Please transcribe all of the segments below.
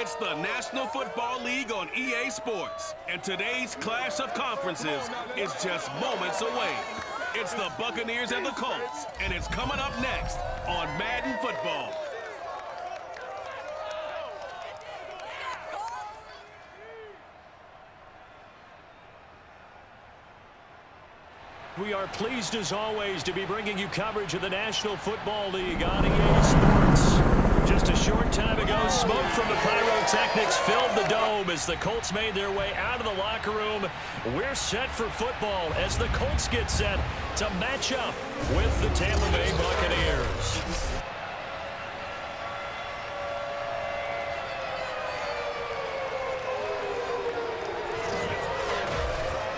It's the National Football League on EA Sports, and today's clash of conferences is just moments away. It's the Buccaneers and the Colts, and it's coming up next on Madden Football. We are pleased as always to be bringing you coverage of the National Football League on EA Sports. Just a short time ago, smoke from the pyrotechnics filled the dome as the Colts made their way out of the locker room. We're set for football as the Colts get set to match up with the Tampa Bay Buccaneers.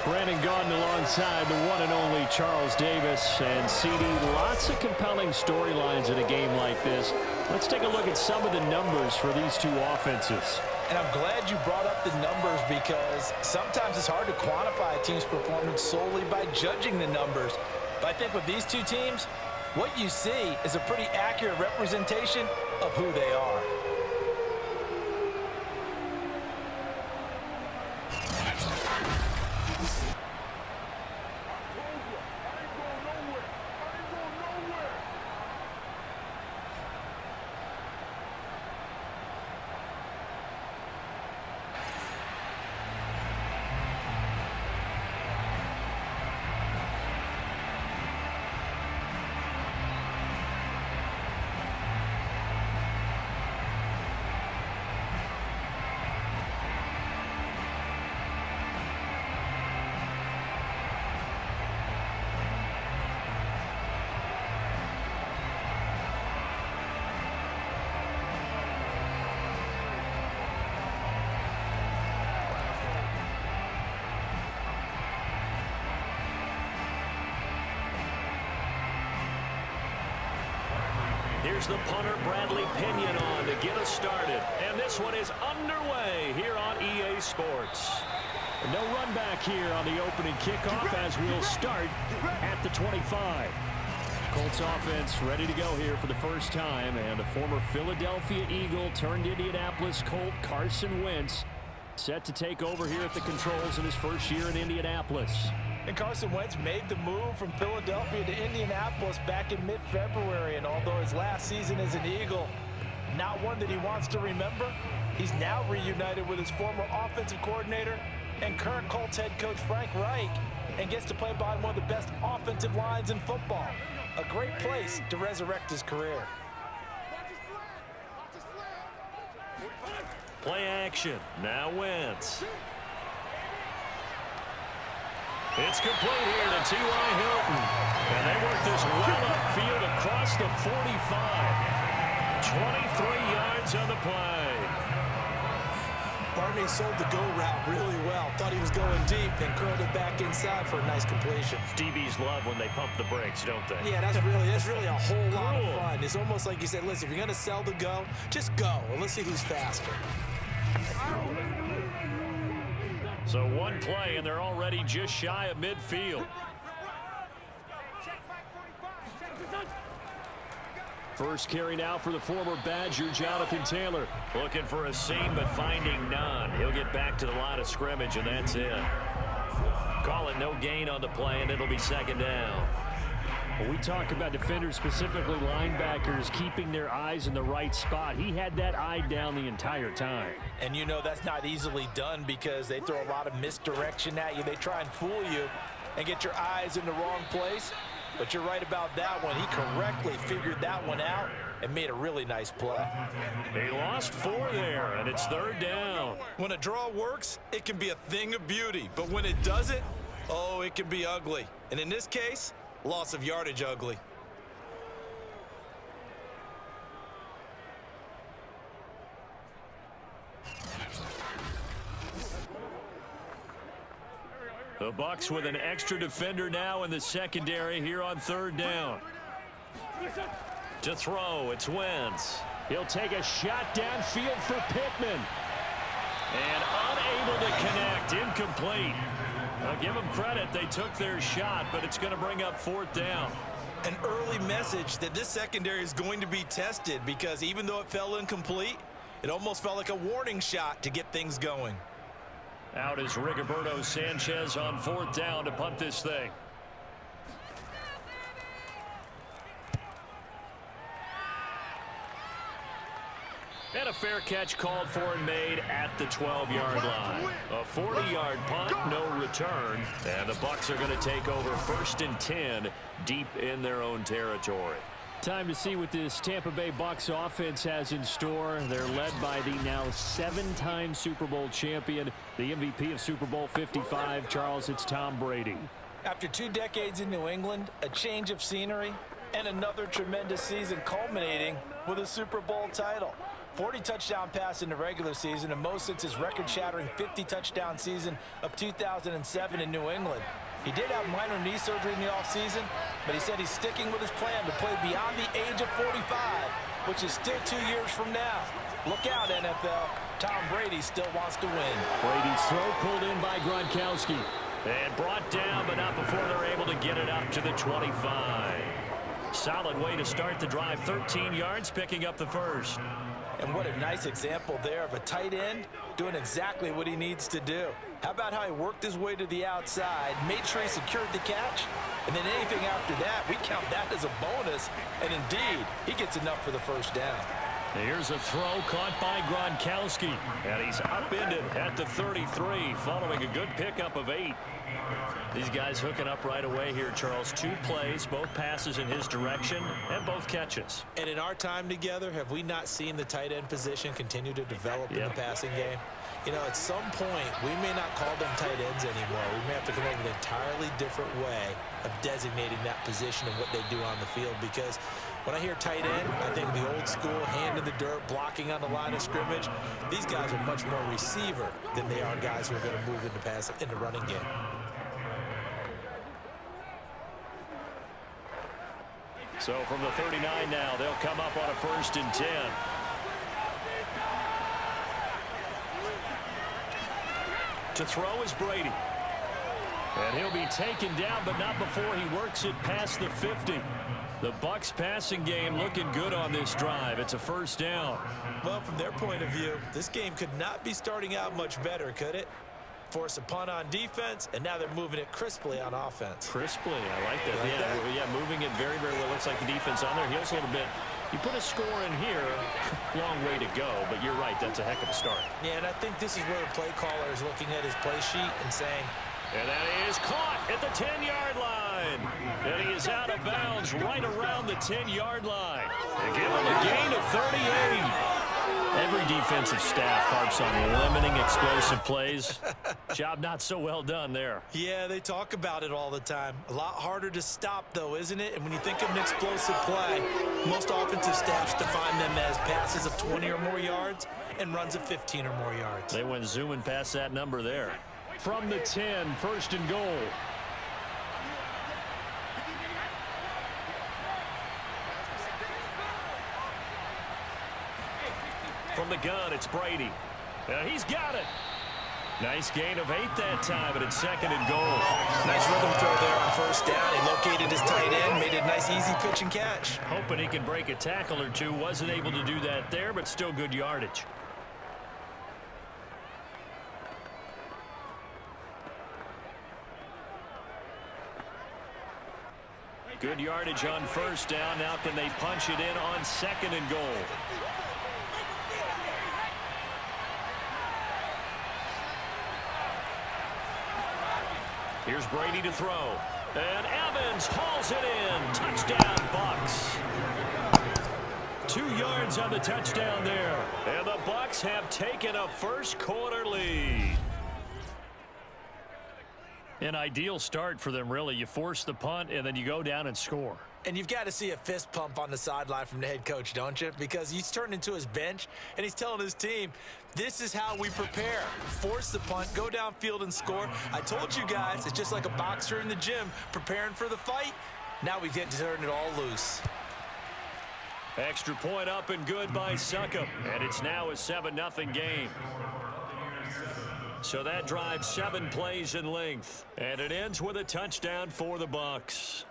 Brandon Gaudin alongside the one and only Charles Davis. And CD, lots of compelling storylines in a game like this. Let's take a look at some of the numbers for these two offenses. And I'm glad you brought up the numbers because sometimes it's hard to quantify a team's performance solely by judging the numbers. But I think with these two teams, what you see is a pretty accurate representation of who they are. Here's the punter, Bradley Pinion, on to get us started. And this one is underway here on EA Sports. No run back here on the opening kickoff as we'll start at the 25. Colts offense ready to go here for the first time. And the former Philadelphia Eagle turned Indianapolis Colt, Carson Wentz, set to take over here at the controls in his first year in Indianapolis. And Carson Wentz made the move from Philadelphia to Indianapolis back in mid-February. And although his last season as an Eagle, not one that he wants to remember, he's now reunited with his former offensive coordinator and current Colts head coach Frank Reich and gets to play behind one of the best offensive lines in football. A great place to resurrect his career. Play action. Now Wentz. It's complete here to T.Y. Hilton. And they work this well upfield across the 45. 23 yards on the play. Barney sold the go route really well. Thought he was going deep, then curled it back inside for a nice completion. DBs love when they pump the brakes, don't they? Yeah, that's really a whole lot of fun. It's almost like you said, listen, if you're going to sell the go, just go. And let's see who's faster. So one play, and they're already just shy of midfield. First carry now for the former Badger, Jonathan Taylor. Looking for a seam, but finding none. He'll get back to the line of scrimmage, and that's it. Call it no gain on the play, and it'll be second down. When we talk about defenders, specifically linebackers, keeping their eyes in the right spot, he had that eye down the entire time. And you know that's not easily done because they throw a lot of misdirection at you. They try and fool you and get your eyes in the wrong place. But you're right about that one. He correctly figured that one out and made a really nice play. They lost 4 there, and it's third down. When a draw works, it can be a thing of beauty. But when it doesn't, oh, it can be ugly. And in this case, loss of yardage ugly. The Bucs with an extra defender now in the secondary here on third down. To throw, it's Wentz. He'll take a shot downfield for Pittman. And unable to connect, incomplete. I'll give them credit, they took their shot, but it's going to bring up fourth down. An early message that this secondary is going to be tested because even though it fell incomplete, It almost felt like a warning shot to get things going. Out is Rigoberto Sanchez on 4th down to punt this thing. And a fair catch called for and made at the 12-yard line. A 40-yard punt, no return. And the Bucs are going to take over 1st and 10 deep in their own territory. Time to see what this Tampa Bay Bucs offense has in store. They're led by the now 7-time Super Bowl champion, the MVP of Super Bowl 55. Charles, it's Tom Brady. After 2 decades in New England, a change of scenery, and another tremendous season culminating with a Super Bowl title. 40 touchdown pass in the regular season, and most since his record-shattering 50-touchdown season of 2007 in New England. He did have minor knee surgery in the offseason, but he said he's sticking with his plan to play beyond the age of 45, which is still 2 years from now. Look out, NFL. Tom Brady still wants to win. Brady's throw pulled in by Gronkowski. And brought down, but not before they're able to get it up to the 25. Solid way to start the drive. 13 yards, picking up the first. And what a nice example there of a tight end doing exactly what he needs to do. How about how he worked his way to the outside, made sure he secured the catch, and then anything after that, we count that as a bonus. And indeed, he gets enough for the first down. Here's a throw caught by Gronkowski. And he's upended at the 33, following a good pickup of 8. These guys hooking up right away here, Charles. 2 plays, both passes in his direction, and both catches. And in our time together, have we not seen the tight end position continue to develop in the passing game? You know, at some point, we may not call them tight ends anymore. We may have to come up with an entirely different way of designating that position and what they do on the field, because when I hear tight end, I think of the old school, hand in the dirt, blocking on the line of scrimmage. These guys are much more receiver than they are guys who are going to move in the running game. So from the 39 now, they'll come up on a 1st and 10. To throw is Brady. And he'll be taken down, but not before he works it past the 50. The Bucs passing game looking good on this drive. It's a 1st down. Well, from their point of view, this game could not be starting out much better, could it? Force a punt on defense, and now they're moving it crisply on offense. Crisply, I like that. Yeah, moving it very, very well. Looks like the defense on their heels a little bit. You put a score in here, long way to go, but you're right, that's a heck of a start. Yeah, and I think this is where the play caller is looking at his play sheet and saying, and that is caught at the 10-yard line. And he is out of bounds right around the 10-yard line. They give him a gain of 38. Every defensive staff harps on limiting explosive plays. Job not so well done there. Yeah, they talk about it all the time. A lot harder to stop, though, isn't it? And when you think of an explosive play, most offensive staffs define them as passes of 20 or more yards and runs of 15 or more yards. They went zooming past that number there. From the 10, 1st and goal. From the gun, it's Brady. He's got it. Nice gain of 8 that time, but it's 2nd and goal. Nice rhythm throw there on 1st down. He located his tight end, made a nice easy pitch and catch. Hoping he can break a tackle or two. Wasn't able to do that there, but still good yardage. Good yardage on 1st down. Now can they punch it in on 2nd and goal? Here's Brady to throw. And Evans hauls it in. Touchdown, Bucs. 2 yards on the touchdown there. And the Bucs have taken a 1st quarter lead. An ideal start for them, really. You force the punt, and then you go down and score. And you've got to see a fist pump on the sideline from the head coach, don't you? Because he's turned into his bench, and he's telling his team, this is how we prepare. Force the punt, go downfield and score. I told you guys, it's just like a boxer in the gym preparing for the fight. Now we get to turn it all loose. Extra point up and good by Suckup. And it's now a 7-0 game. So that drives 7 plays in length. And it ends with a touchdown for the Bucs.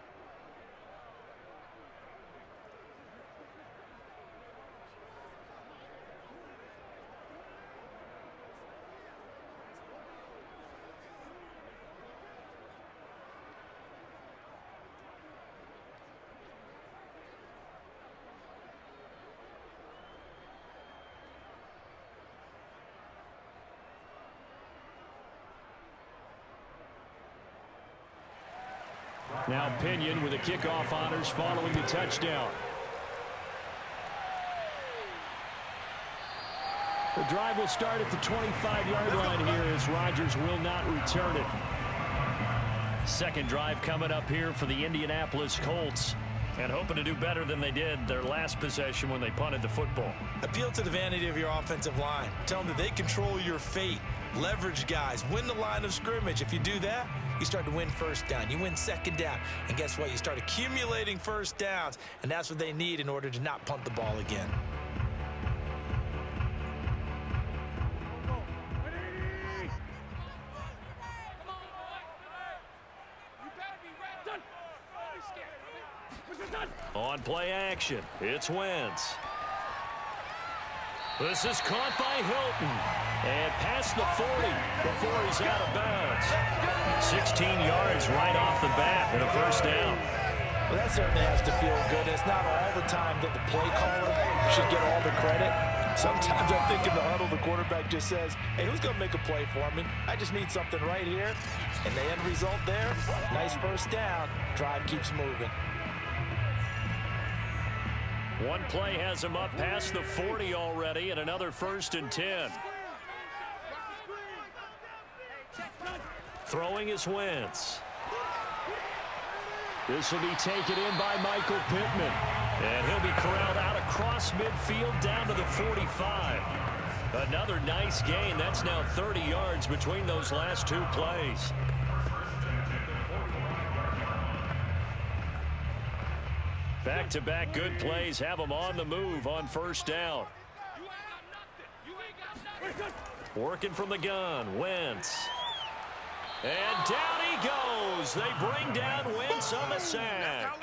Now Pinion with the kickoff honors following the touchdown. The drive will start at the 25-yard line here as Rodgers will not return it. Second drive coming up here for the Indianapolis Colts. And hoping to do better than they did their last possession when they punted the football. Appeal to the vanity of your offensive line. Tell them that they control your fate. Leverage guys. Win the line of scrimmage. If you do that, you start to win first down. You win second down. And guess what? You start accumulating first downs. And that's what they need in order to not punt the ball again. On play action, it's Wentz. This is caught by Hilton. And past the 40 before he's out of bounds. 16 yards right off the bat and a first down. Well, that certainly has to feel good. It's not all the time that the play caller should get all the credit. Sometimes I think in the huddle, the quarterback just says, hey, who's going to make a play for me? I just need something right here. And the end result there, nice first down. Drive keeps moving. One play has him up past the 40 already, and another 1st and 10. Throwing is Wentz. This will be taken in by Michael Pittman. And he'll be corralled out across midfield down to the 45. Another nice gain. That's now 30 yards between those last two plays. Back-to-back good plays have them on the move on first down. Working from the gun, Wentz. And down he goes. They bring down Wentz on the sack.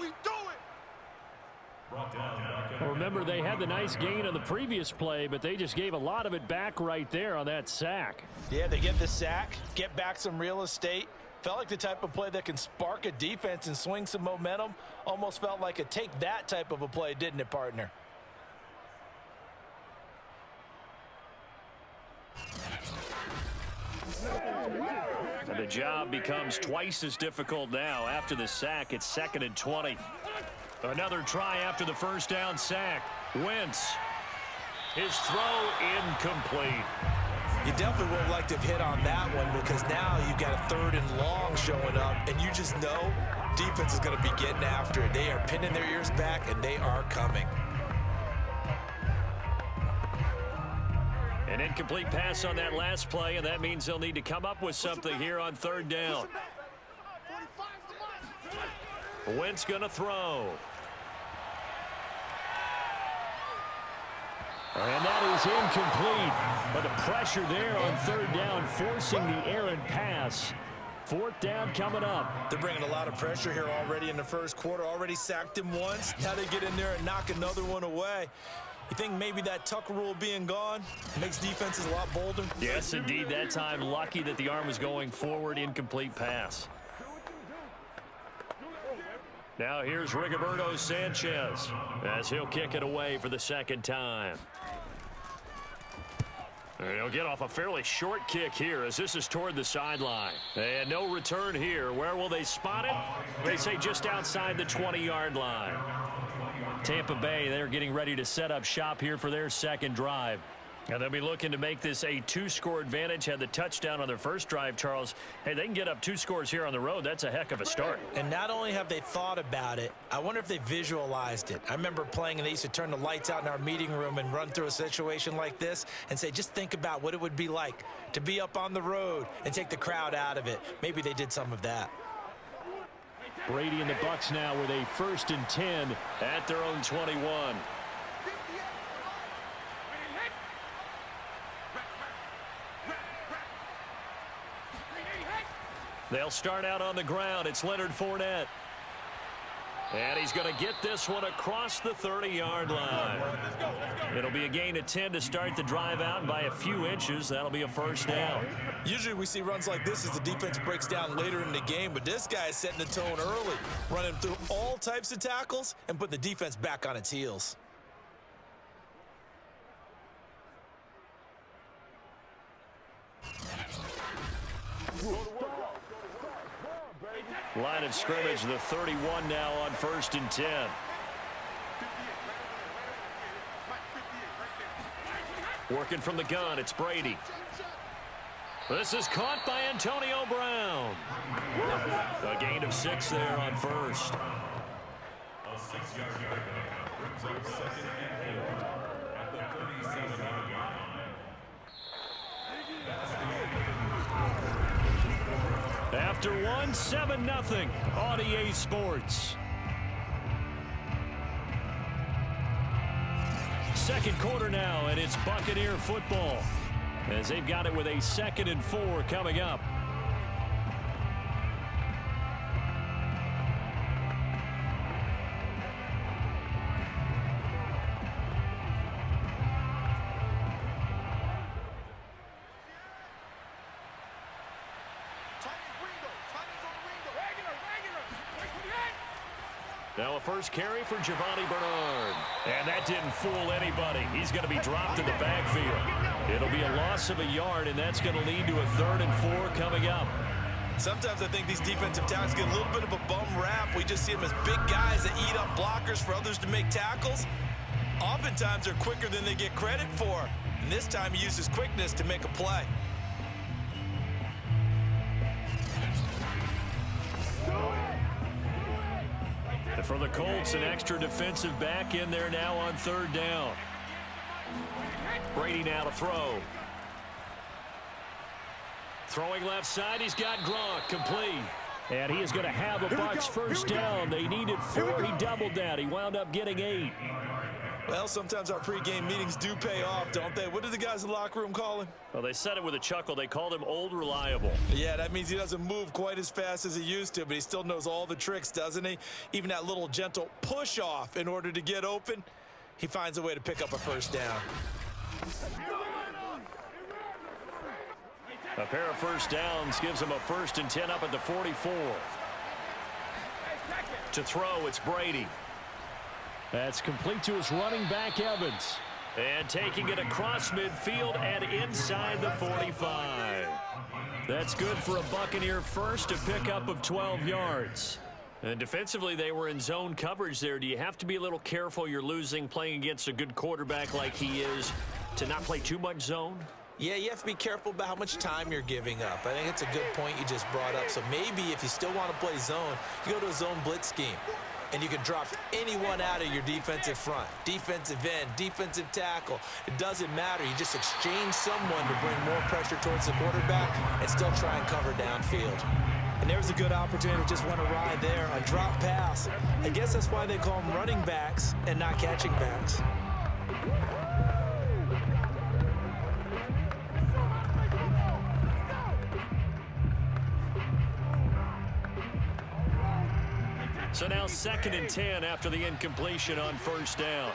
Well, remember, they had the nice gain on the previous play, but they just gave a lot of it back right there on that sack. Yeah, they get the sack, get back some real estate. Felt like the type of play that can spark a defense and swing some momentum. Almost felt like a take that type of a play, didn't it, partner? And the job becomes twice as difficult now. After the sack, it's 2nd and 20. Another try after the first down sack. Wentz. His throw incomplete. You definitely would have liked to have hit on that one because now you've got a 3rd and long showing up, and you just know defense is going to be getting after it. They are pinning their ears back, and they are coming. An incomplete pass on that last play, and that means they'll need to come up with something here on 3rd down. Wentz going to throw. And that is incomplete. But the pressure there on 3rd down, forcing the errant pass. 4th down coming up. They're bringing a lot of pressure here already in the first quarter. Already sacked him once. Now they get in there and knock another one away. You think maybe that Tucker rule being gone makes defenses a lot bolder? Yes, indeed. That time, lucky that the arm was going forward. Incomplete pass. Now here's Rigoberto Sanchez as he'll kick it away for the 2nd time. And he'll get off a fairly short kick here as this is toward the sideline. And no return here. Where will they spot it? They say just outside the 20-yard line. Tampa Bay, they're getting ready to set up shop here for their 2nd drive. And they'll be looking to make this a 2-score advantage. Had the touchdown on their first drive, Charles. Hey, they can get up 2 scores here on the road. That's a heck of a start. And not only have they thought about it, I wonder if they visualized it. I remember playing, and they used to turn the lights out in our meeting room and run through a situation like this and say, just think about what it would be like to be up on the road and take the crowd out of it. Maybe they did some of that. Brady and the Bucs now with a 1st and 10 at their own 21. They'll start out on the ground. It's Leonard Fournette. And he's going to get this one across the 30-yard line. It'll be a gain of 10 to start the drive out by a few inches. That'll be a 1st down. Usually we see runs like this as the defense breaks down later in the game, but this guy is setting the tone early, running through all types of tackles and putting the defense back on its heels. Line of scrimmage, the 31 now on 1st and 10. Working from the gun, it's Brady. This is caught by Antonio Brown. A gain of 6 there on 1st. A 6-yard pickup brings up 2nd and 4 at the 37-yard line. After 1, 7-0 on EA Sports. Second quarter now, and it's Buccaneer football as they've got it with a 2nd and 4 coming up. Now a first carry for Giovanni Bernard. And that didn't fool anybody. He's going to be dropped in the backfield. It'll be a loss of a yard, and that's going to lead to a 3rd and 4 coming up. Sometimes I think these defensive tackles get a little bit of a bum rap. We just see them as big guys that eat up blockers for others to make tackles. Oftentimes they're quicker than they get credit for. And this time he uses quickness to make a play. And for the Colts, an extra defensive back in there now on 3rd down. Brady now to throw. Throwing left side, he's got Gronk, complete. And he is going to have a Bucs first down. They needed 4, he doubled that. He wound up getting 8. Well, sometimes our pregame meetings do pay off, don't they? What do the guys in the locker room call him? Well, they said it with a chuckle. They called him Old Reliable. Yeah, that means he doesn't move quite as fast as he used to, but he still knows all the tricks, doesn't he? Even that little gentle push-off in order to get open, he finds a way to pick up a first down. A pair of first downs gives him a 1st and 10 up at the 44. To throw, it's Brady. That's complete to his running back, Evans. And taking it across midfield and inside the 45. That's good for a Buccaneer first, a pickup of 12 yards. And defensively, they were in zone coverage there. Do you have to be a little careful? You're losing playing against a good quarterback like he is to not play too much zone? Yeah, you have to be careful about how much time you're giving up. I think it's a good point you just brought up. So maybe if you still want to play zone, you go to a zone blitz scheme. And you can drop anyone out of your defensive front. Defensive end, defensive tackle. It doesn't matter. You just exchange someone to bring more pressure towards the quarterback and still try and cover downfield. And there's a good opportunity to just went awry there on drop pass. I guess that's why they call them running backs and not catching backs. So now 2nd and 10 after the incompletion on first down.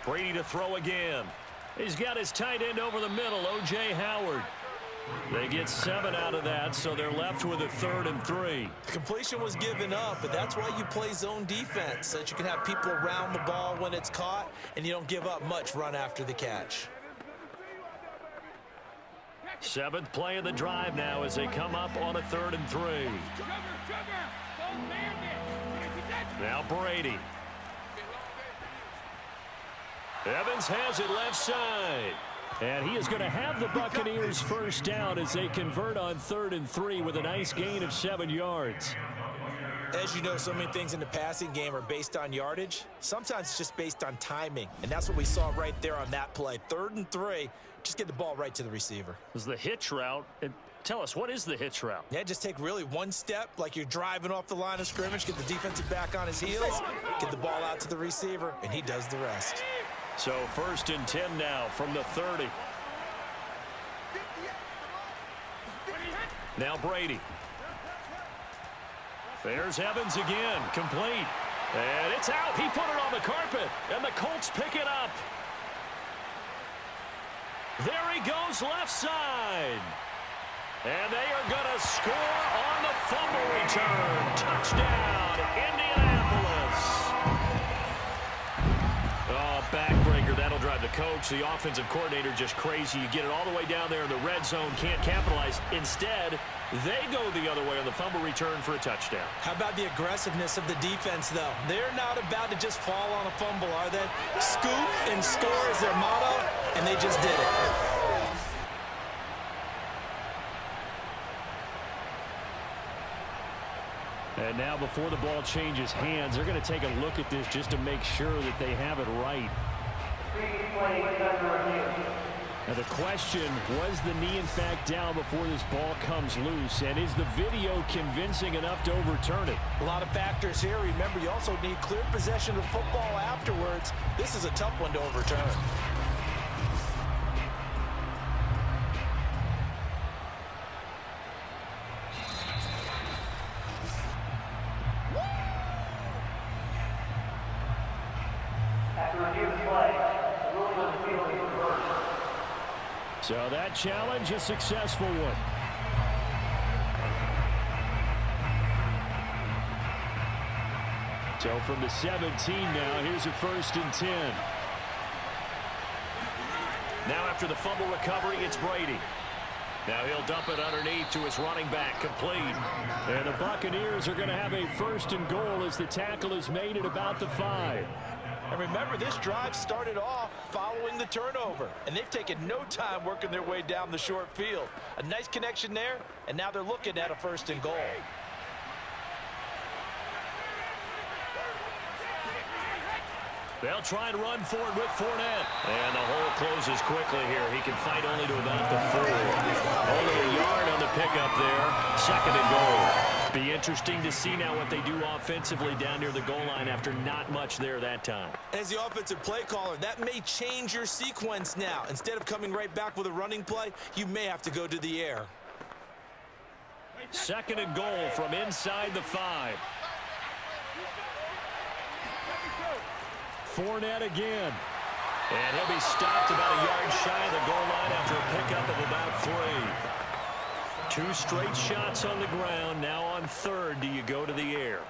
Brady to throw again. He's got his tight end over the middle, O.J. Howard. They get 7 out of that, so they're left with a 3rd and 3. The completion was given up, but that's why you play zone defense, so that you can have people around the ball when it's caught, and you don't give up much run after the catch. 7th play of the drive now as they come up on a 3rd and 3. Now Brady. Evans has it left side. And he is going to have the Buccaneers first down as they convert on 3rd and 3 with a nice gain of 7 yards. As you know, so many things in the passing game are based on yardage. Sometimes it's just based on timing, and that's what we saw right there on that play. 3rd and 3, just get the ball right to the receiver. This is the hitch route. Tell us, what is the hitch route? Yeah, just take really one step, like you're driving off the line of scrimmage, get the defensive back on his heels, get the ball out to the receiver, and he does the rest. So 1st and 10 now from the 30. Now Brady. There's Evans again, complete. And it's out. He put it on the carpet, and the Colts pick it up. There he goes left side. And they are going to score on the fumble return. Touchdown, Indianapolis. Oh, backbreaker. That'll drive the the coach, the offensive coordinator, just crazy. You get it all the way down there in the red zone, can't capitalize. Instead, they go the other way on the fumble return for a touchdown. How about the aggressiveness of the defense, though? They're not about to just fall on a fumble, are they? Scoop and score is their motto, and they just did it. And now before the ball changes hands, they're going to take a look at this just to make sure that they have it right. Now the question, was the knee in fact down before this ball comes loose? And is the video convincing enough to overturn it? A lot of factors here. Remember, you also need clear possession of the football afterwards. This is a tough one to overturn. So that challenge, a successful one. So from the 17 now, here's a 1st and 10. Now after the fumble recovery, it's Brady. Now he'll dump it underneath to his running back, complete. And the Buccaneers are going to have a 1st and goal as the tackle is made at about the 5. And remember, this drive started off following the turnover, and they've taken no time working their way down the short field. A nice connection there, and now they're looking at a 1st and goal. They'll try and run for it with Fournette. And the hole closes quickly here. He can fight only to about the 4. Only a yard on the pickup there. 2nd and goal. Be interesting to see now what they do offensively down near the goal line after not much there that time. As the offensive play caller, that may change your sequence now. Instead of coming right back with a running play, you may have to go to the air. 2nd and goal from inside the 5. Fournette again. And he'll be stopped about a yard shy of the goal line after a pickup of about 3. 2 straight shots on the ground. Now on 3rd, do you go to the air?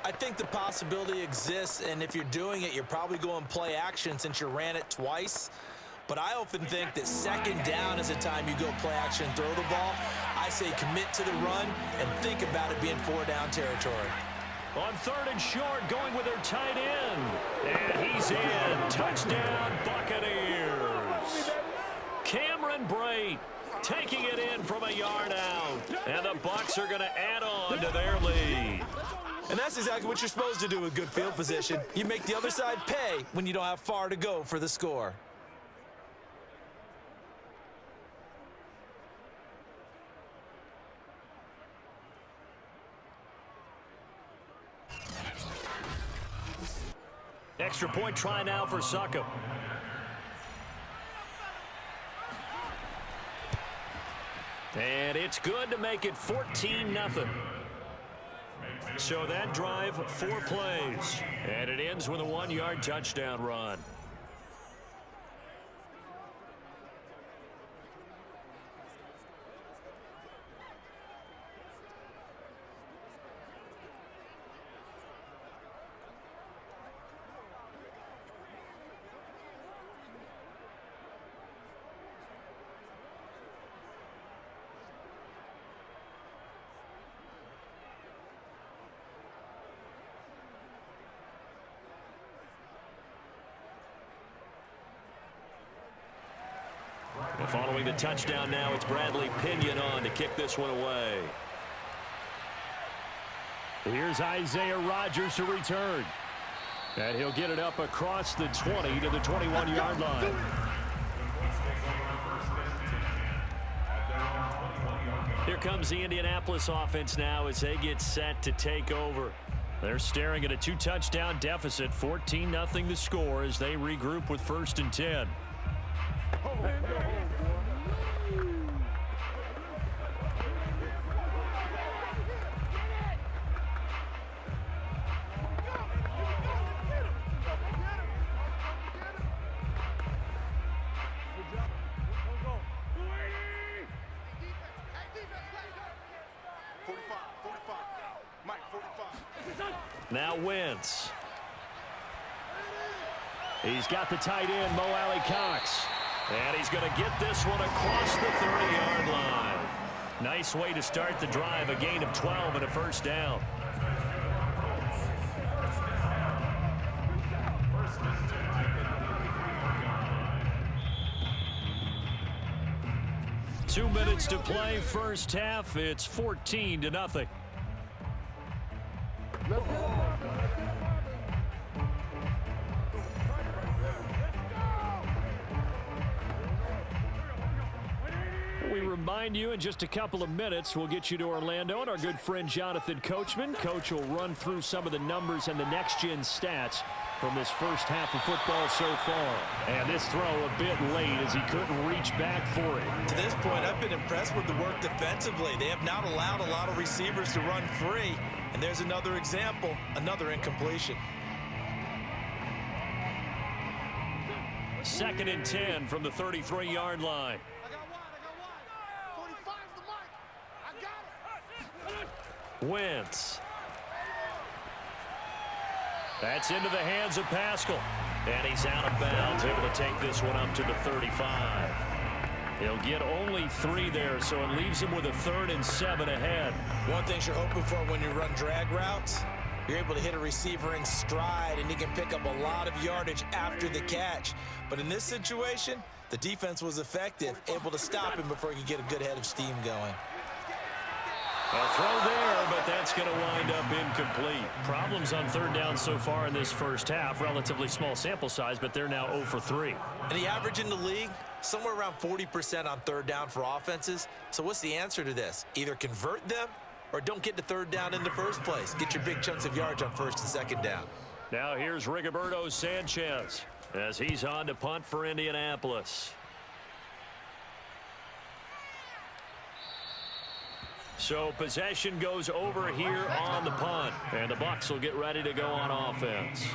I think the possibility exists, and if you're doing it, you're probably going play action since you ran it twice. But I often think that 2nd down is the time you go play action and throw the ball. I say commit to the run and think about it being 4-down territory. On 3rd and short, going with their tight end. And he's in. Touchdown, Buccaneers. Cameron Brate taking it in from a yard out. And the Bucs are going to add on to their lead. And that's exactly what you're supposed to do with good field position. You make the other side pay when you don't have far to go for the score. Extra point try now for SuperStarKO. And it's good to make it 14-0. So that drive, 4 plays. And it ends with a 1-yard touchdown run. And following the touchdown now, it's Bradley Pinion on to kick this one away. Here's Isaiah Rodgers to return. And he'll get it up across the 20 to the 21-yard line. Here comes the Indianapolis offense now as they get set to take over. They're staring at a 2-touchdown deficit, 14-0 the score as they regroup with 1st and 10. Now Wentz. He's got the tight end, Mo Alley-Cox. And he's going to get this one across the 30-yard line. Nice way to start the drive, a gain of 12 and a first down. Two minutes to play, first half. It's 14-0. We remind you in just a couple of minutes we'll get you to Orlando and our good friend Jonathan Coachman. Coach will run through some of the numbers and the next-gen stats from this first half of football so far. And this throw a bit late as he couldn't reach back for it. To this point, I've been impressed with the work defensively. They have not allowed a lot of receivers to run free. And there's another example, another incompletion. 2nd and 10 from the 33-yard line. Wentz. That's into the hands of Pascal. And he's out of bounds, able to take this one up to the 35. He'll get only 3 there, so it leaves him with a 3rd and 7 ahead. One thing you're hoping for when you run drag routes, you're able to hit a receiver in stride, and he can pick up a lot of yardage after the catch. But in this situation, the defense was effective, able to stop him before he could get a good head of steam going. A throw there, but that's going to wind up incomplete. Problems on 3rd down so far in this first half. Relatively small sample size, but they're now 0 for 3. And the average in the league, somewhere around 40% on 3rd down for offenses. So what's the answer to this? Either convert them or don't get to 3rd down in the first place. Get your big chunks of yards on 1st and 2nd down. Now here's Rigoberto Sanchez as he's on to punt for Indianapolis. So possession goes over here on the punt, and the Bucs will get ready to go on offense.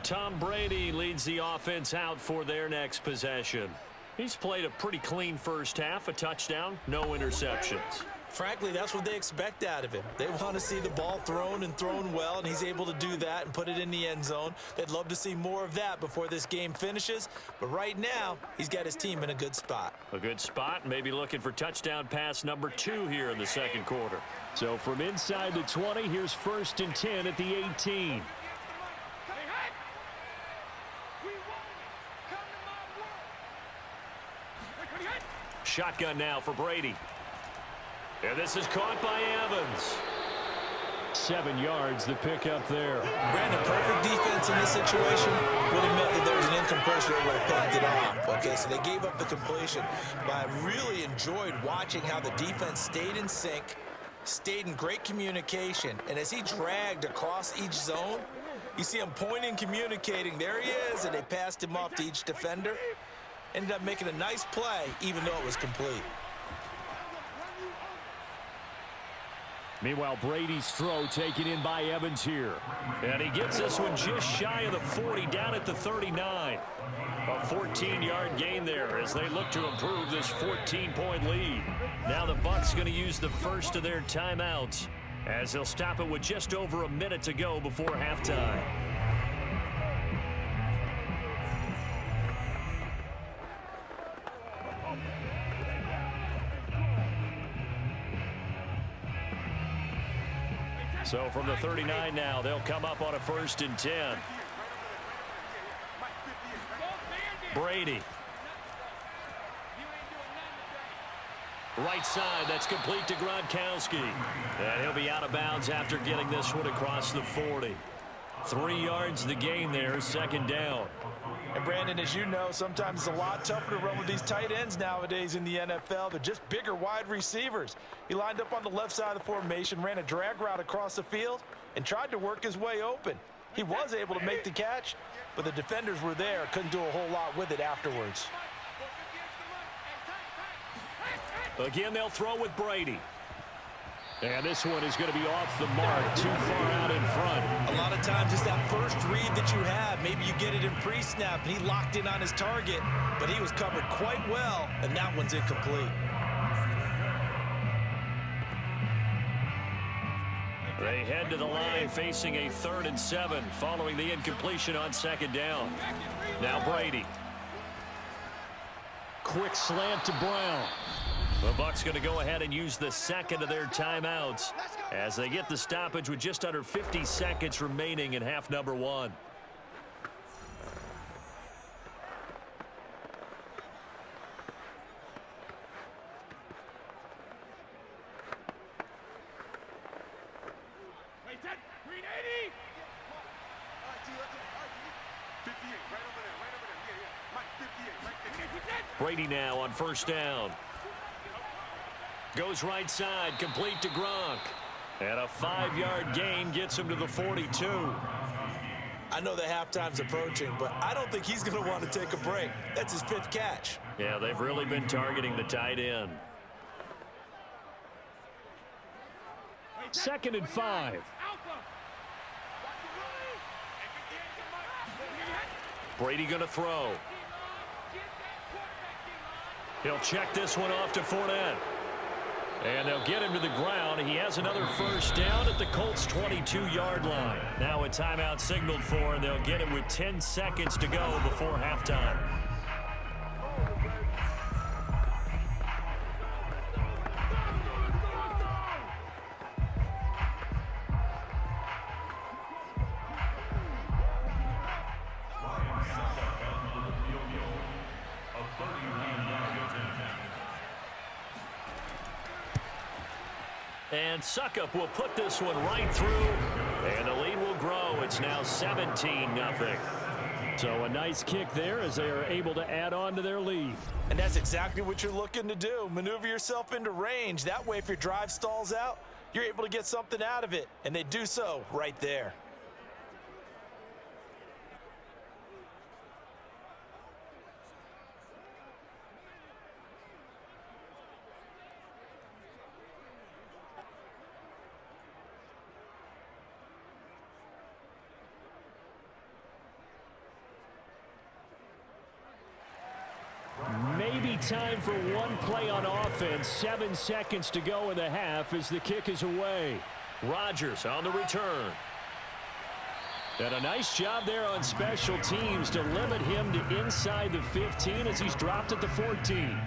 Tom Brady leads the offense out for their next possession. He's played a pretty clean first half, a touchdown, no interceptions. Frankly, that's what they expect out of him. They want to see the ball thrown and thrown well, and he's able to do that and put it in the end zone. They'd love to see more of that before this game finishes, but right now, he's got his team in a good spot. A good spot, maybe looking for touchdown pass number 2 here in the second quarter. So from inside the 20, here's 1st and 10 at the 18. Shotgun now for Brady. And this is caught by Evans. 7 yards, the pickup there. Brandon, perfect defense in this situation would have meant that there was an incompletion that would have picked it off. Okay, so they gave up the completion. But I really enjoyed watching how the defense stayed in sync, stayed in great communication. And as he dragged across each zone, you see him pointing, communicating. There he is, and they passed him off to each defender. Ended up making a nice play, even though it was complete. Meanwhile, Brady's throw taken in by Evans here. And he gets this one just shy of the 40, down at the 39. A 14-yard gain there as they look to improve this 14-point lead. Now the Bucs going to use the first of their timeouts as they'll stop it with just over a minute to go before halftime. So from the 39 now, they'll come up on a 1st and 10. Brady. Right side, that's complete to Gronkowski. And he'll be out of bounds after getting this one across the 40. 3 yards the gain there, 2nd down. And Brandon, as you know, sometimes it's a lot tougher to run with these tight ends nowadays in the NFL. They're just bigger wide receivers. He lined up on the left side of the formation, ran a drag route across the field, and tried to work his way open. He was able to make the catch, but the defenders were there, couldn't do a whole lot with it afterwards. Again, they'll throw with Brady. And this one is going to be off the mark, too far out in front. A lot of times it's that first read that you have. Maybe you get it in pre-snap, and he locked in on his target, but he was covered quite well, and that one's incomplete. They head to the line facing a 3rd and 7 following the incompletion on 2nd down. Now Brady. Quick slant to Brown. The Bucs going to go ahead and use the 2nd of their timeouts as they get the stoppage with just under 50 seconds remaining in half number 1. Brady now on 1st down. Goes right side, complete to Gronk. And a 5-yard gain gets him to the 42. I know the halftime's approaching, but I don't think he's going to want to take a break. That's his 5th catch. Yeah, they've really been targeting the tight end. 2nd and 5. Brady going to throw. He'll check this one off to Fournette. And they'll get him to the ground. He has another 1st down at the Colts' 22-yard line. Now a timeout signaled for, and they'll get it with 10 seconds to go before halftime. And Suckup will put this one right through, and the lead will grow. It's now 17-0. So a nice kick there as they are able to add on to their lead. And that's exactly what you're looking to do. Maneuver yourself into range. That way, if your drive stalls out, you're able to get something out of it. And they do so right there. Maybe time for one play on offense. 7 seconds to go in the half as the kick is away. Rodgers on the return. And a nice job there on special teams to limit him to inside the 15 as he's dropped at the 14.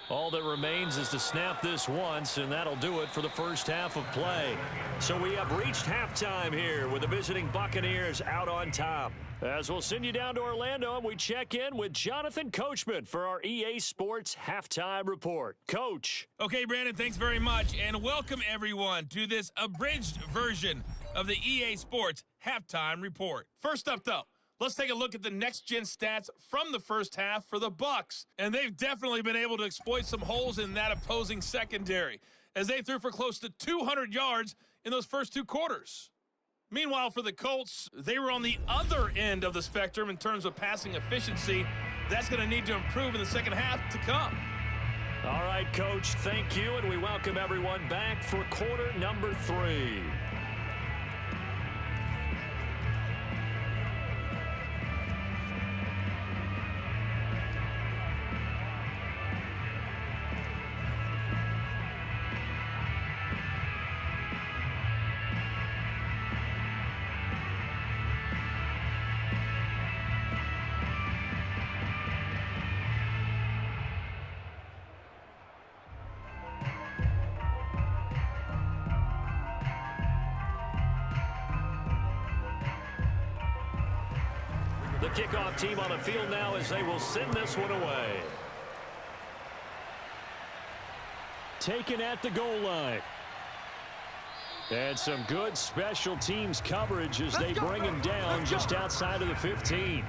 All that remains is to snap this once, and that'll do it for the first half of play. So we have reached halftime here with the visiting Buccaneers out on top. As we'll send you down to Orlando, and we check in with Jonathan Coachman for our EA Sports Halftime Report. Coach. Okay, Brandon, thanks very much, and welcome everyone to this abridged version of the EA Sports Halftime Report. First up, though, let's take a look at the next-gen stats from the first half for the Bucs. And they've definitely been able to exploit some holes in that opposing secondary, as they threw for close to 200 yards in those first 2 quarters. Meanwhile, for the Colts, they were on the other end of the spectrum in terms of passing efficiency. That's going to need to improve in the second half to come. All right, Coach, thank you, and we welcome everyone back for quarter number 3. The kickoff team on the field now as they will send this one away. Taken at the goal line. And some good special teams coverage as they bring him down just outside of the 15.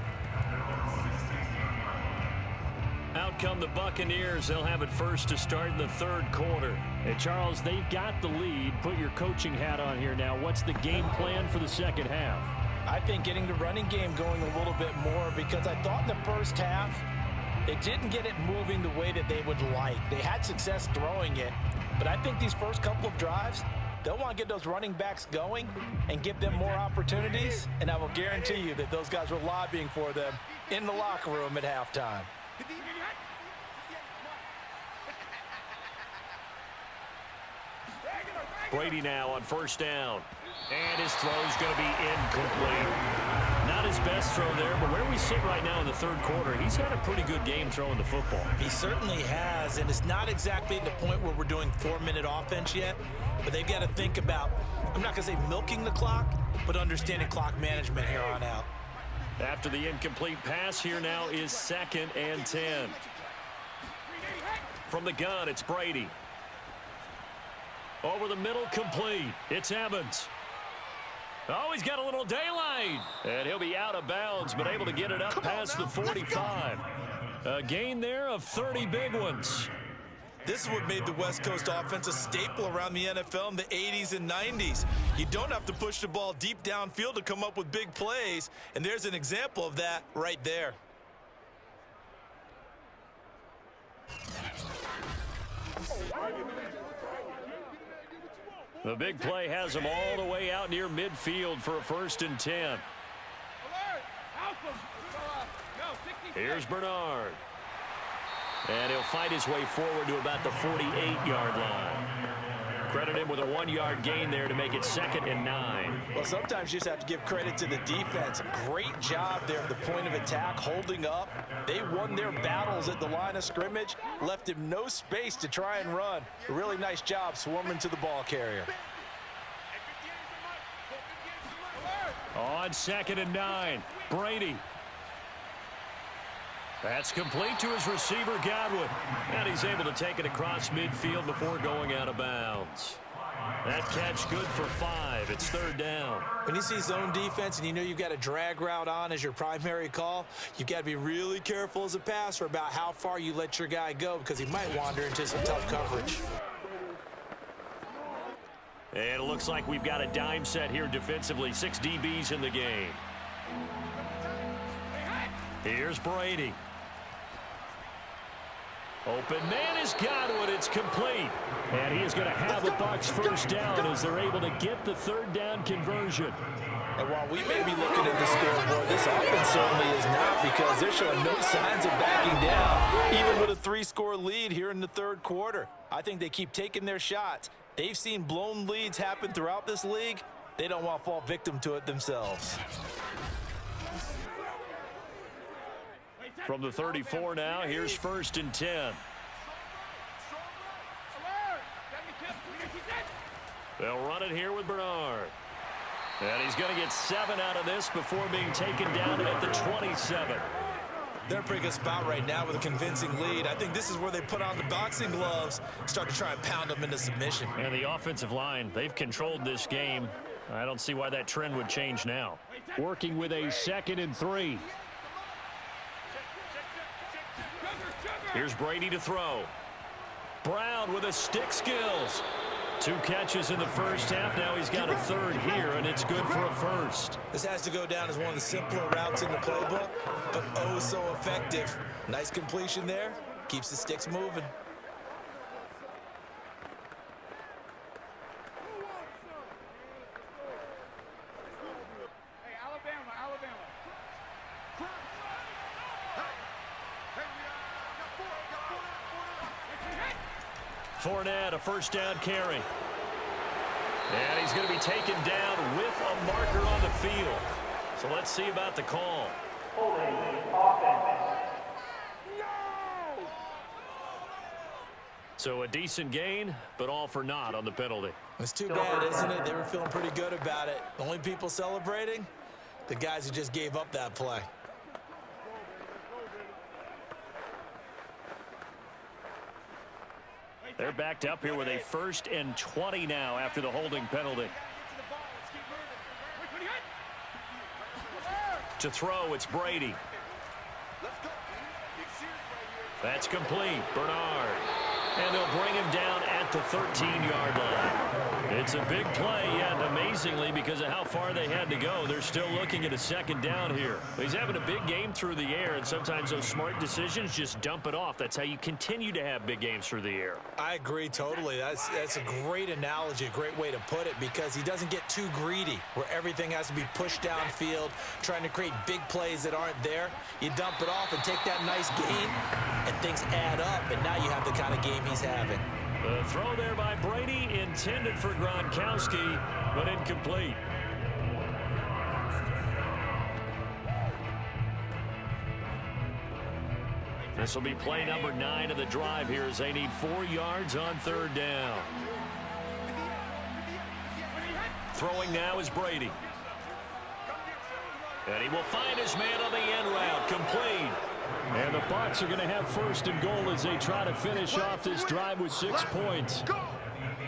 Out come the Buccaneers. They'll have it first to start in the 3rd quarter. And Charles, they've got the lead. Put your coaching hat on here now. What's the game plan for the second half? I think getting the running game going a little bit more, because I thought in the first half They didn't get it moving the way that they would like. They had success throwing it, but I think these first couple of drives, they'll want to get those running backs going and give them more opportunities, and I will guarantee you that those guys were lobbying for them in the locker room at halftime. Brady now on first down. And his throw's going to be incomplete. Not his best throw there, but where we sit right now in the third quarter, he's had a pretty good game throwing the football. He certainly has, and it's not exactly at the point where we're doing 4-minute offense yet, but they've got to think about, I'm not going to say milking the clock, but understanding clock management here on out. After the incomplete pass, here now is 2nd and 10. From the gun, it's Brady. Over the middle, complete. It's Evans. Oh, he's got a little daylight. And he'll be out of bounds, but able to get it up past the 45. A gain there of 30 big ones. This is what made the West Coast offense a staple around the NFL in the 80s and 90s. You don't have to push the ball deep downfield to come up with big plays, and there's an example of that right there. The big play has him all the way out near midfield for a 1st and 10. Here's Bernard. And he'll fight his way forward to about the 48-yard line. Credit him with a 1-yard gain there to make it 2nd and 9. Well, sometimes you just have to give credit to the defense. Great job there at the point of attack, holding up. They won their battles at the line of scrimmage, left him no space to try and run. A really nice job swarming to the ball carrier. On 2nd and 9, Brady. That's complete to his receiver, Godwin. And he's able to take it across midfield before going out of bounds. That catch good for 5. It's 3rd down. When you see zone defense and you know you've got a drag route on as your primary call, you've got to be really careful as a passer about how far you let your guy go because he might wander into some tough coverage. And it looks like we've got a dime set here defensively. 6 DBs in the game. Here's Brady. Open man is Godwin. It's complete. And he is going to have the Bucs first down as they're able to get the 3rd down conversion. And while we may be looking at the scoreboard, this offense certainly is not because they're showing no signs of backing down, even with a 3-score lead here in the 3rd quarter. I think they keep taking their shots. They've seen blown leads happen throughout this league. They don't want to fall victim to it themselves. From the 34 now, here's 1st and 10. They'll run it here with Bernard. And he's going to get 7 out of this before being taken down at the 27. They're in a pretty good spot right now with a convincing lead. I think this is where they put on the boxing gloves, start to try and pound them into submission. And the offensive line, they've controlled this game. I don't see why that trend would change now. Working with a 2nd and 3. Here's Brady to throw. Brown with his stick skills. 2 catches in the first half. Now he's got a 3rd here, and it's good for a 1st. This has to go down as one of the simpler routes in the playbook, but oh so effective. Nice completion there. Keeps the sticks moving. Fournette, a 1st down carry. And he's going to be taken down with a marker on the field. So let's see about the call. So a decent gain, but all for naught on the penalty. It's too bad, isn't it? They were feeling pretty good about it. The only people celebrating, the guys who just gave up that play. They're backed up here with a 1st and 20 now after the holding penalty. To throw, it's Brady. That's complete. Bernard. And they'll bring him down at the the 13-yard line. It's a big play, yet amazingly, because of how far they had to go, they're still looking at a second down here. He's having a big game through the air, and sometimes those smart decisions just dump it off. That's how you continue to have big games through the air. I agree totally. That's a great analogy, a great way to put it, because he doesn't get too greedy where everything has to be pushed downfield, trying to create big plays that aren't there. You dump it off and take that nice gain, and things add up, and now you have the kind of game he's having. The throw there by Brady, intended for Gronkowski, but incomplete. This will be play number 9 of the drive here as they need 4 yards on third down. Throwing now is Brady. And he will find his man on the end route, complete. And the Bucs are going to have first and goal as they try to finish off this drive with 6 points.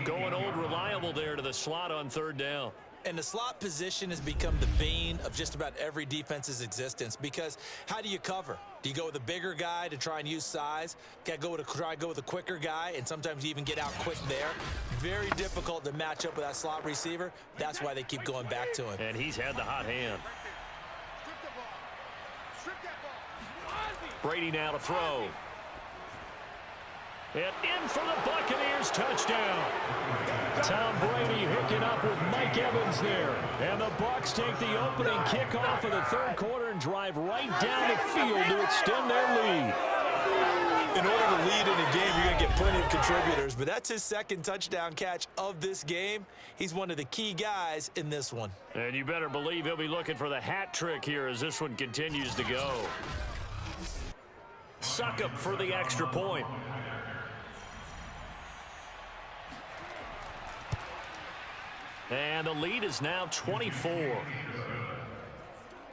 Going old reliable there to the slot on third down. And the slot position has become the bane of just about every defense's existence, because how do you cover? Do you go with a bigger guy to try and use size? Try to go with a quicker guy, and sometimes you even get out quick there. Very difficult to match up with that slot receiver. That's why they keep going back to him. And he's had the hot hand. Brady now to throw. And in for the Buccaneers, touchdown. Tom Brady hooking up with Mike Evans there. And the Bucs take the opening kickoff of the third quarter and drive right down the field to extend their lead. In order to lead in a game, you're going to get plenty of contributors, but that's his second touchdown catch of this game. He's one of the key guys in this one. And you better believe he'll be looking for the hat trick here as this one continues to go. Suck up for the extra point. And the lead is now 24.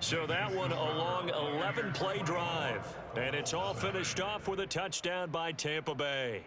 So that one a long 11-play drive. And it's all finished off with a touchdown by Tampa Bay.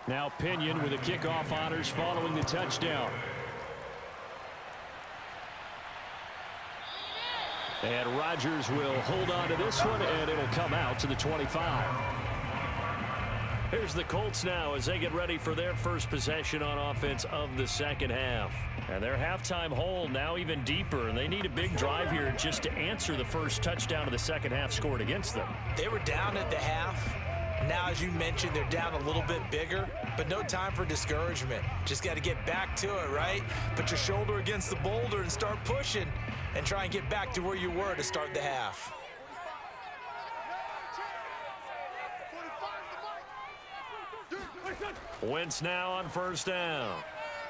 Now Pinion with the kickoff honors following the touchdown. And Rodgers will hold on to this one, and it'll come out to the 25. Here's the Colts now as they get ready for their first possession on offense of the second half. And their halftime hole now even deeper, and they need a big drive here just to answer the first touchdown of the second half scored against them. They were down at the half. Now, as you mentioned, they're down a little bit bigger, but no time for discouragement. Just got to get back to it, right? Put your shoulder against the boulder and start pushing and try and get back to where you were to start the half. Wentz now on first down.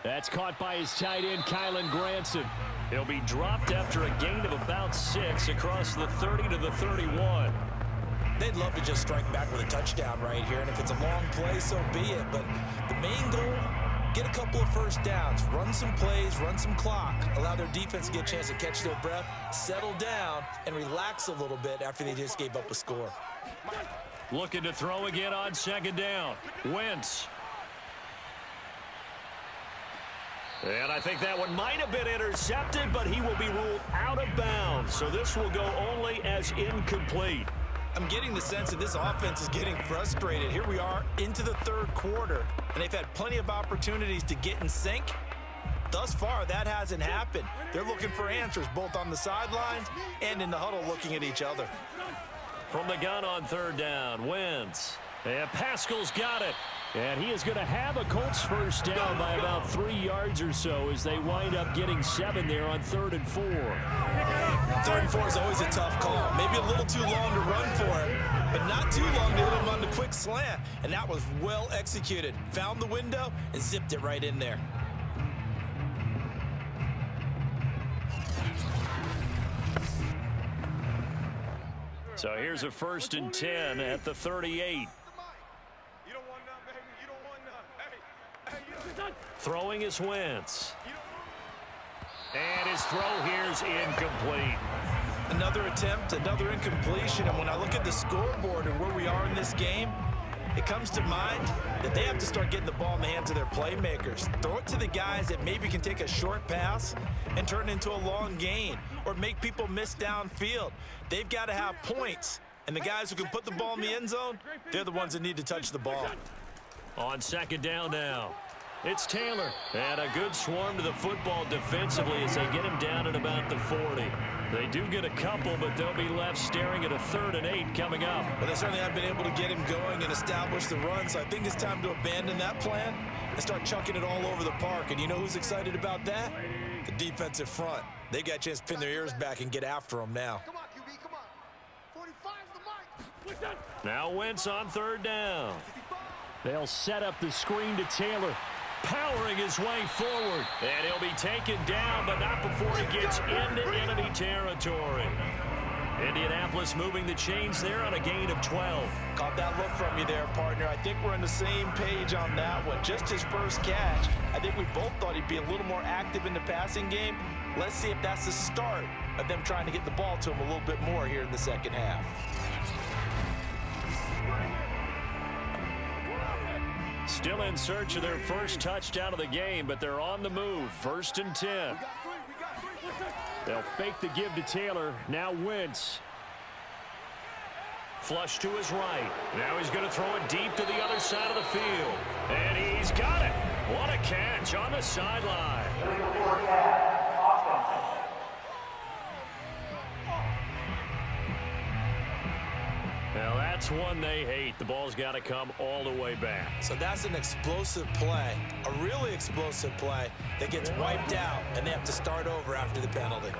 That's caught by his tight end, Kylen Granson. He'll be dropped after a gain of about 6 across the 30 to the 31. They'd love to just strike back with a touchdown right here, and if it's a long play, so be it. But the main goal, get a couple of first downs, run some plays, run some clock, allow their defense to get a chance to catch their breath, settle down, and relax a little bit after they just gave up a score. Looking to throw again on second down. Wentz. And I think that one might have been intercepted, but he will be ruled out of bounds. So this will go only as incomplete. I'm getting the sense that this offense is getting frustrated. Here we are into the third quarter, and they've had plenty of opportunities to get in sync. Thus far, that hasn't happened. They're looking for answers both on the sidelines and in the huddle looking at each other. From the gun on third down, Wentz. And Pascal's got it. And he is going to have a Colts first down by about 3 yards or so as they wind up getting 7 there on 3rd and 4. 3rd and 4 is always a tough call. Maybe a little too long to run for it, but not too long to hit him on the quick slant. And that was well executed. Found the window and zipped it right in there. So here's a 1st and 10 at the 38. Throwing is Wentz. And his throw here's incomplete. Another attempt, another incompletion, and when I look at the scoreboard and where we are in this game, it comes to mind that they have to start getting the ball in the hands of their playmakers. Throw it to the guys that maybe can take a short pass and turn it into a long gain or make people miss downfield. They've got to have points, and the guys who can put the ball in the end zone, they're the ones that need to touch the ball. On second down now, it's Taylor. And a good swarm to the football defensively as they get him down at about the 40. They do get a couple, but they'll be left staring at a 3rd and 8 coming up. But they certainly have been able to get him going and establish the run, so I think it's time to abandon that plan and start chunking it all over the park. And you know who's excited about that? The defensive front. They got a chance to pin their ears back and get after him now. Come on, QB, come on. 45's the mic. Now Wentz on 3rd down. They'll set up the screen to Taylor. Powering his way forward. And he'll be taken down, but not before he gets into enemy territory. Indianapolis moving the chains there on a gain of 12. Caught that look from you there, partner. I think we're on the same page on that one. Just his first catch. I think we both thought he'd be a little more active in the passing game. Let's see if that's the start of them trying to get the ball to him a little bit more here in the second half. Still in search of their first touchdown of the game, but they're on the move. 1st and 10. They'll fake the give to Taylor. Now Wentz. Flush to his right. Now he's going to throw it deep to the other side of the field. And he's got it. What a catch on the sideline. Now that's one they hate. The ball's got to come all the way back. So that's an explosive play, a really explosive play that gets wiped out, and they have to start over after the penalty.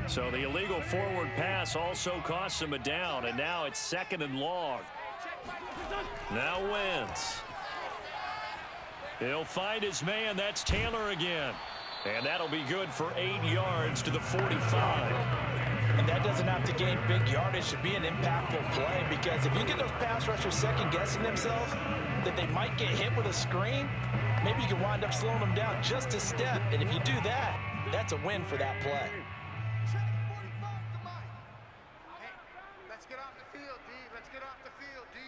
So the illegal forward pass also costs him a down, and now it's 2nd and long. Now Wentz. He'll find his man. That's Taylor again. And that'll be good for 8 yards to the 45. And that doesn't have to gain big yardage to be an impactful play, because if you get those pass rushers second-guessing themselves that they might get hit with a screen, maybe you can wind up slowing them down just a step. And if you do that, that's a win for that play. Check 45's the mic. Hey, let's get off the field, D. Let's get off the field, D.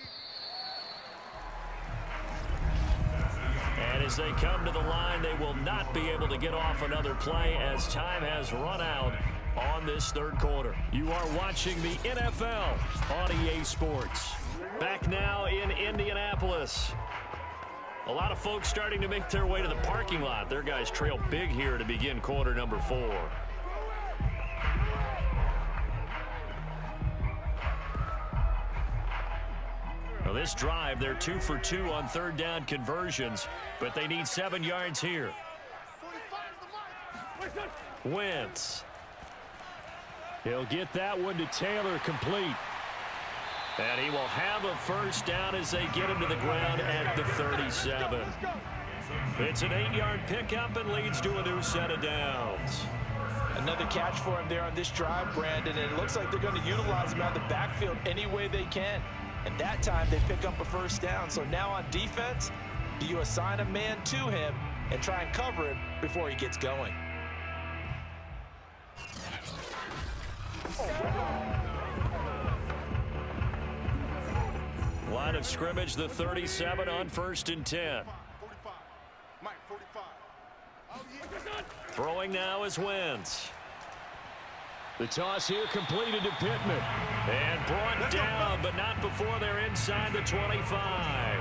And as they come to the line, they will not be able to get off another play as time has run out on this 3rd quarter. You are watching the NFL on EA Sports. Back now in Indianapolis. A lot of folks starting to make their way to the parking lot. Their guys trail big here to begin quarter number 4. Well, this drive, they're 2 for 2 on 3rd down conversions, but they need 7 yards here. 45's the mic. Wentz. He'll get that one to Taylor, complete. And he will have a first down as they get him to the ground at the 37. It's an 8-yard pickup and leads to a new set of downs. Another catch for him there on this drive, Brandon, and it looks like they're going to utilize him out of the backfield any way they can. And that time they pick up a first down. So now on defense, do you assign a man to him and try and cover him before he gets going? Line of scrimmage, the 37 on 1st and 10. 45. Mike, 45. Oh, yeah. Throwing now is Wentz. The toss here completed to Pittman. And brought down, but not before they're inside the 25.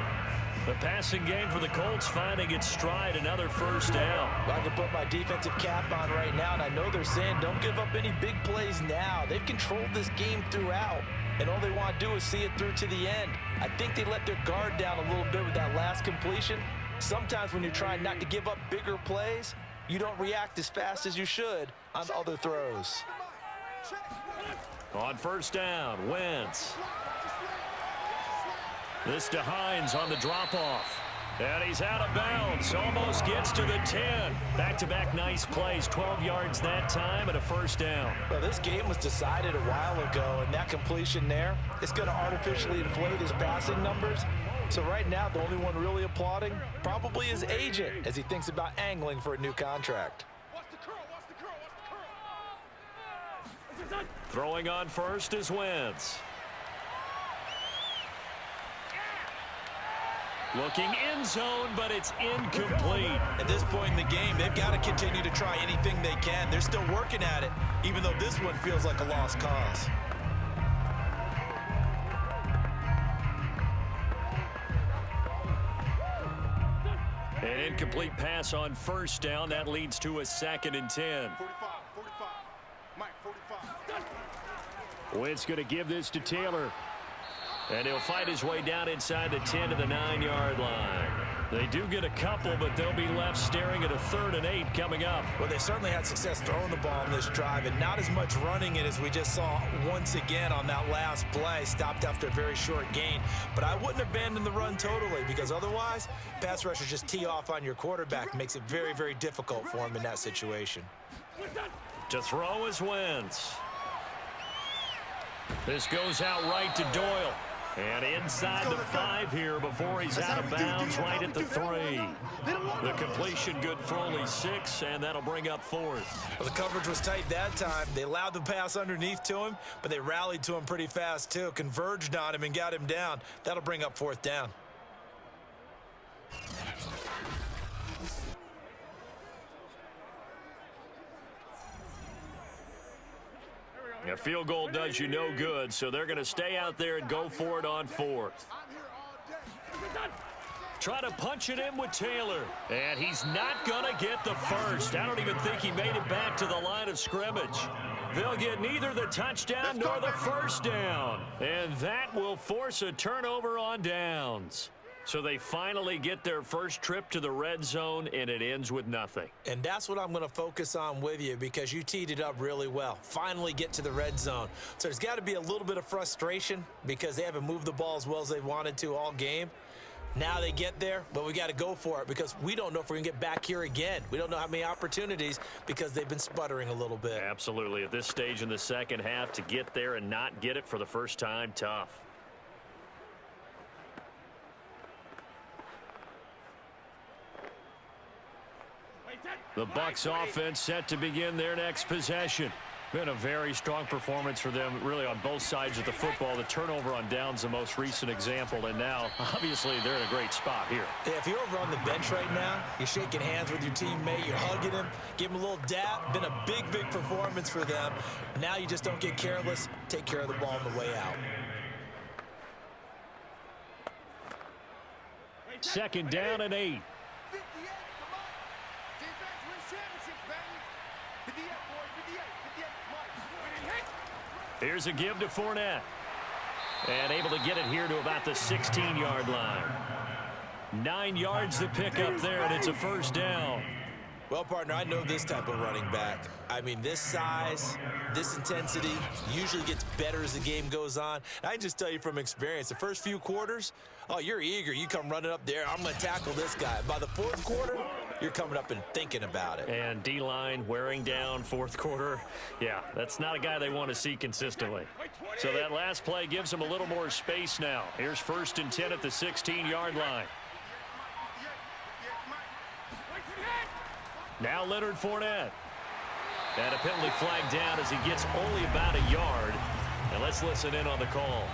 The passing game for the Colts finding its stride, another first down. Well, I can put my defensive cap on right now, and I know they're saying don't give up any big plays now. They've controlled this game throughout, and all they want to do is see it through to the end. I think they let their guard down a little bit with that last completion. Sometimes when you're trying not to give up bigger plays, you don't react as fast as you should on other throws. On first down, Wentz. This to Hines on the drop-off. And he's out of bounds. Almost gets to the 10. Back-to-back nice plays. 12 yards that time and a first down. Well, this game was decided a while ago, and that completion there is going to artificially inflate his passing numbers. So right now, the only one really applauding probably his agent as he thinks about angling for a new contract. Throwing on first is Wentz. Looking end zone, but it's incomplete. At this point in the game, they've got to continue to try anything they can. They're still working at it, even though this one feels like a lost cause. An incomplete pass on first down. That leads to a 2nd and 10. 45. Mike, 45. Wentz going to give this to Taylor. And he'll fight his way down inside the 10 to the 9-yard line. They do get a couple, but they'll be left staring at a 3rd and 8 coming up. Well, they certainly had success throwing the ball in this drive, and not as much running it as we just saw once again on that last play. Stopped after a very short gain. But I wouldn't abandon the run totally, because otherwise, pass rushers just tee off on your quarterback. Makes it very, very difficult for him in that situation. To throw is Wentz. This goes out right to Doyle. And inside the 5 here before he's out of bounds, right at the 3. The completion good for only 6, and that'll bring up 4th. Well, the coverage was tight that time. They allowed the pass underneath to him, but they rallied to him pretty fast, too. Converged on him and got him down. That'll bring up 4th down. A field goal does you no good, so they're going to stay out there and go for it on 4th. Try to punch it in with Taylor. And he's not going to get the first. I don't even think he made it back to the line of scrimmage. They'll get neither the touchdown nor the first down. And that will force a turnover on downs. So they finally get their first trip to the red zone, and it ends with nothing. And that's what I'm going to focus on with you, because you teed it up really well. Finally get to the red zone. So there's got to be a little bit of frustration because they haven't moved the ball as well as they wanted to all game. Now they get there, but we got to go for it because we don't know if we're going to get back here again. We don't know how many opportunities because they've been sputtering a little bit. Absolutely. At this stage in the second half, to get there and not get it for the first time, tough. The Bucs offense set to begin their next possession. Been a very strong performance for them, really, on both sides of the football. The turnover on downs, the most recent example, and now, obviously, they're in a great spot here. Yeah, if you're over on the bench right now, you're shaking hands with your teammate, you're hugging him, give him a little dap. Been a big, big performance for them. Now you just don't get careless. Take care of the ball on the way out. 2nd down and 8. Here's a give to Fournette. And able to get it here to about the 16-yard line. 9 yards to pick up there, and it's a first down. Well, partner, I know this type of running back. I mean, this size, this intensity usually gets better as the game goes on. And I just tell you from experience, the first few quarters, oh, you're eager. You come running up there, I'm going to tackle this guy. By the 4th quarter, you're coming up and thinking about it. And D-line wearing down 4th quarter. Yeah, that's not a guy they want to see consistently. So that last play gives them a little more space now. Here's 1st and 10 at the 16-yard line. Now Leonard Fournette. And a penalty flag down as he gets only about a yard. And let's listen in on the call.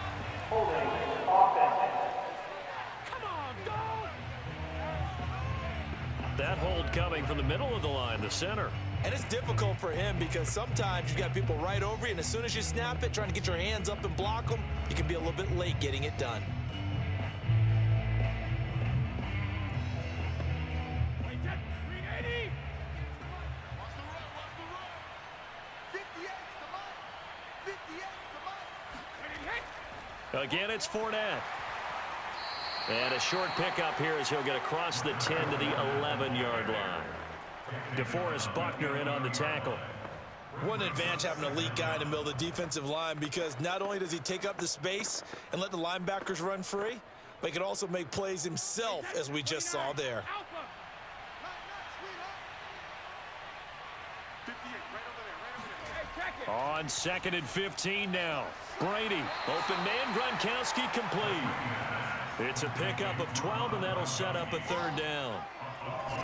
That hold coming from the middle of the line, the center. And it's difficult for him because sometimes you've got people right over you, and as soon as you snap it, trying to get your hands up and block them, you can be a little bit late getting it done. Again, it's Fournette. And a short pickup here as he'll get across the 10 to the 11-yard line. DeForest Buckner in on the tackle. One advantage having a elite guy in the middle of the defensive line, because not only does he take up the space and let the linebackers run free, but he can also make plays himself, as we just saw there. On 2nd and 15 now. Brady, open man, Gronkowski complete. It's a pickup of 12, and that'll set up a 3rd down.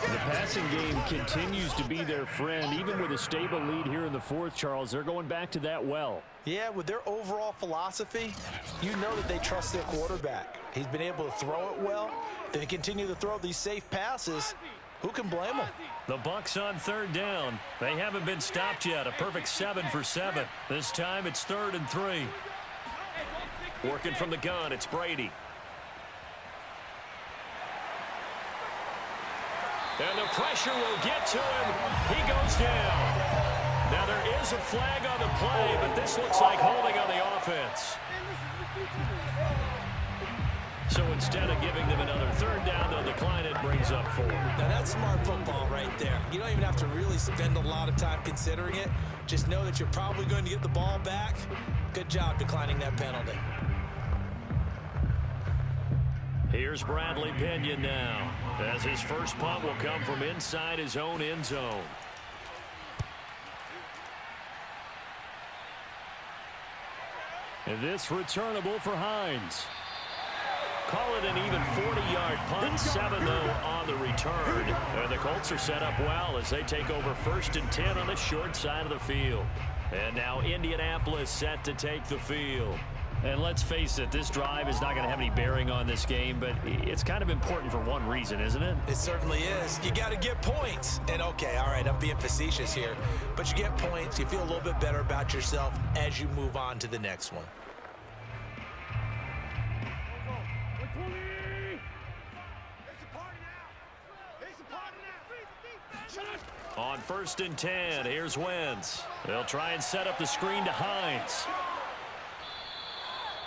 The passing game continues to be their friend. Even with a stable lead here in the 4th, Charles, they're going back to that well. Yeah, with their overall philosophy, you know that they trust their quarterback. He's been able to throw it well. They continue to throw these safe passes. Who can blame them? The Bucs on 3rd down. They haven't been stopped yet. A perfect 7 for 7. This time it's 3rd and 3. Working from the gun, it's Brady. And the pressure will get to him. He goes down. Now there is a flag on the play, but this looks like holding on the offense. So instead of giving them another 3rd down, they'll decline it, brings up 4. Now that's smart football right there. You don't even have to really spend a lot of time considering it. Just know that you're probably going to get the ball back. Good job declining that penalty. Here's Bradley Pinion now, as his first punt will come from inside his own end zone. And this returnable for Hines. Call it an even 40-yard punt, 7 though on the return. And the Colts are set up well as they take over 1st and 10 on the short side of the field. And now Indianapolis set to take the field. And let's face it, this drive is not going to have any bearing on this game, but it's kind of important for one reason, isn't it? It certainly is. You got to get points. And okay, all right, I'm being facetious here, but you get points, you feel a little bit better about yourself as you move on to the next one. On 1st and 10, here's Wentz. They'll try and set up the screen to Hines.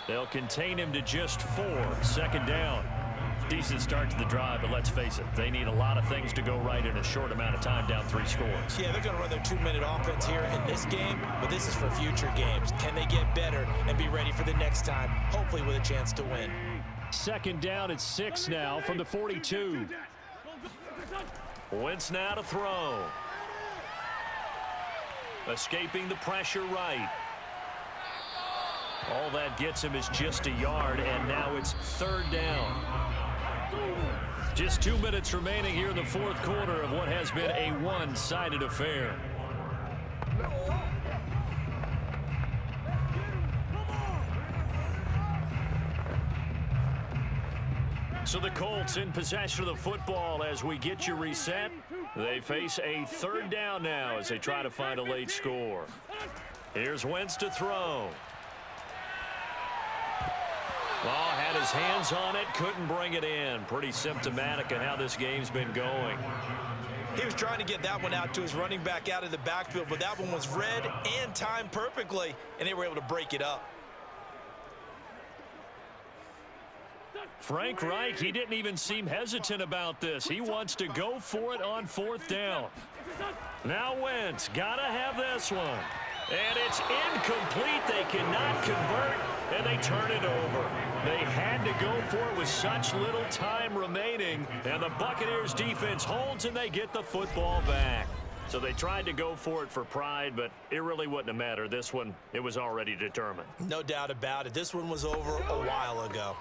They'll contain him to just 4. 2nd down. Decent start to the drive, but let's face it, they need a lot of things to go right in a short amount of time, down 3 scores. Yeah, they're going to run their 2-minute offense here in this game, but this is for future games. Can they get better and be ready for the next time, hopefully with a chance to win? 2nd down at 6 now from the 42. Wentz now to throw. Escaping the pressure right. All that gets him is just a yard, and now it's 3rd down. Just 2 minutes remaining here in the 4th quarter of what has been a one-sided affair. So the Colts in possession of the football as we get you reset. They face a 3rd down now as they try to find a late score. Here's Wentz to throw. Oh, had his hands on it, couldn't bring it in. Pretty symptomatic of how this game's been going. He was trying to get that one out to his running back out of the backfield, but that one was read and timed perfectly, and they were able to break it up. Frank Reich, he didn't even seem hesitant about this. He wants to go for it on 4th down. Now Wentz, gotta have this one. And it's incomplete. They cannot convert, and they turn it over. They had to go for it with such little time remaining, and the Buccaneers defense holds, and they get the football back. So they tried to go for it for pride, but it really wouldn't have mattered. This one, it was already determined. No doubt about it. This one was over a while ago.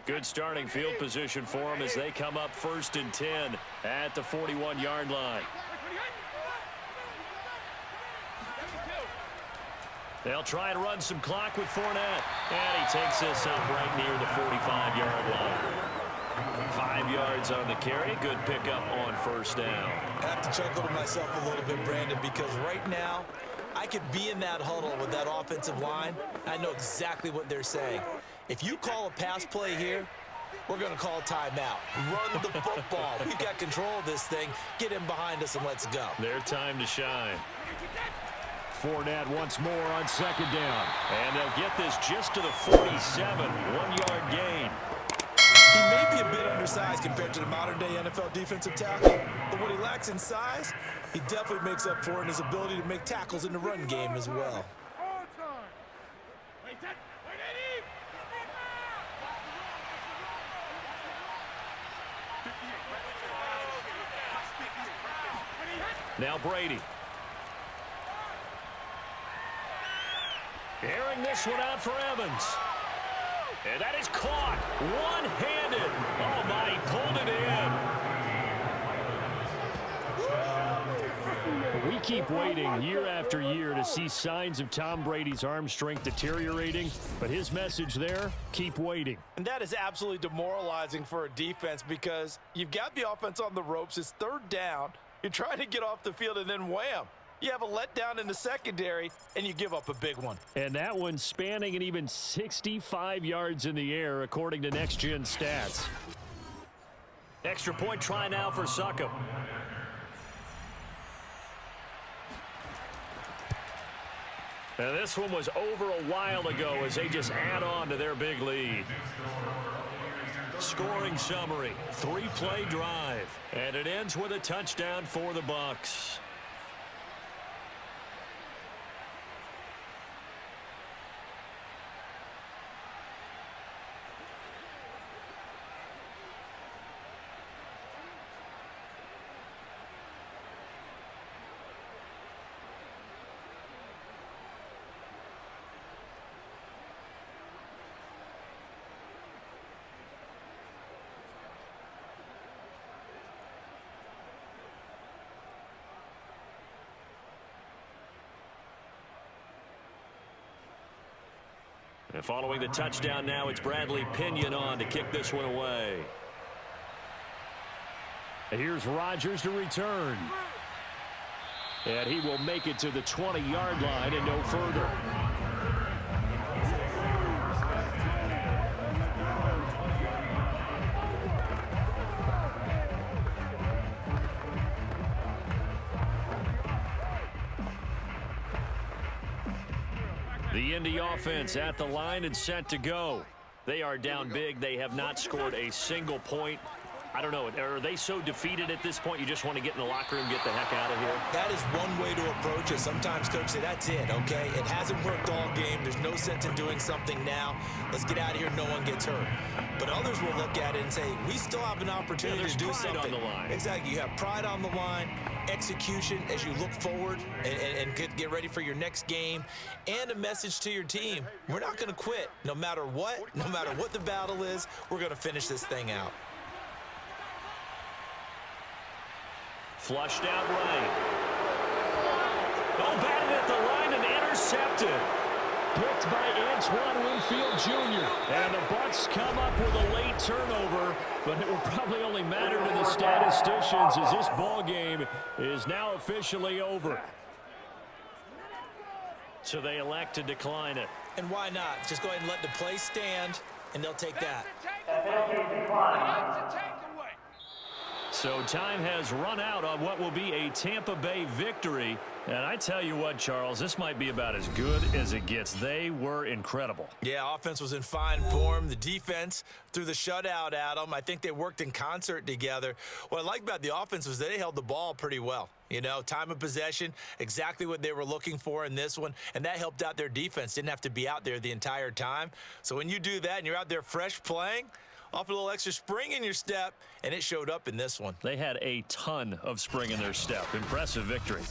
Good starting field position for them as they come up 1st and 10 at the 41-yard line. They'll try and run some clock with Fournette. And he takes this up right near the 45-yard line. 5 yards on the carry. Good pickup on 1st down. I have to chuckle to myself a little bit, Brandon, because right now I could be in that huddle with that offensive line. I know exactly what they're saying. If you call a pass play here, we're going to call timeout. Run the football. We've got control of this thing. Get him behind us and let's go. Their time to shine. Fournette once more on 2nd down. And they'll get this just to the 47. 1-yard gain. He may be a bit undersized compared to the modern-day NFL defensive tackle, but what he lacks in size, he definitely makes up for in his ability to make tackles in the run game as well. Now Brady. Airing this one out for Evans. And that is caught one-handed. Oh, my, he pulled it in. We keep waiting year after year to see signs of Tom Brady's arm strength deteriorating, but his message there, keep waiting. And that is absolutely demoralizing for a defense because you've got the offense on the ropes. It's third down. You're trying to get off the field, and then wham, you have a letdown in the secondary, and you give up a big one. And that one spanning an even 65 yards in the air, according to Next Gen Stats. Extra point try now for SuperStarKO. And this one was over a while ago as they just add on to their big lead. Scoring summary, 3-play drive, and it ends with a touchdown for the Bucs. And following the touchdown now, it's Bradley Pinion on to kick this one away. And here's Rodgers to return. And he will make it to the 20-yard line and no further. The Indy offense at the line and set to go. They are down big. They have not scored a single point. I don't know. Are they so defeated at this point you just want to get in the locker room and get the heck out of here? That is one way to approach it. Sometimes coaches say, that's it, okay? It hasn't worked all game. There's no sense in doing something now. Let's get out of here. No one gets hurt. But others will look at it and say, we still have an opportunity to do something. On the line. Exactly. You have pride on the line, execution as you look forward and get ready for your next game, and a message to your team. We're not going to quit no matter what the battle is. We're going to finish this thing out. Flushed out right. Oh, batted at the line and intercepted. Picked by Antoine Winfield Jr. And the Bucs come up with a late turnover, but it will probably only matter to the statisticians as this ball game is now officially over. So they elect to decline it. And why not? Just go ahead and let the play stand, and they'll take that. So time has run out on what will be a Tampa Bay victory. And I tell you what, Charles, this might be about as good as it gets. They were incredible. Yeah, offense was in fine form. The defense threw the shutout at them. I think they worked in concert together. What I like about the offense was they held the ball pretty well. You know, time of possession, exactly what they were looking for in this one, and that helped out their defense. Didn't have to be out there the entire time. So when you do that and you're out there fresh playing, off a little extra spring in your step, and it showed up in this one. They had a ton of spring in their step. Impressive victory.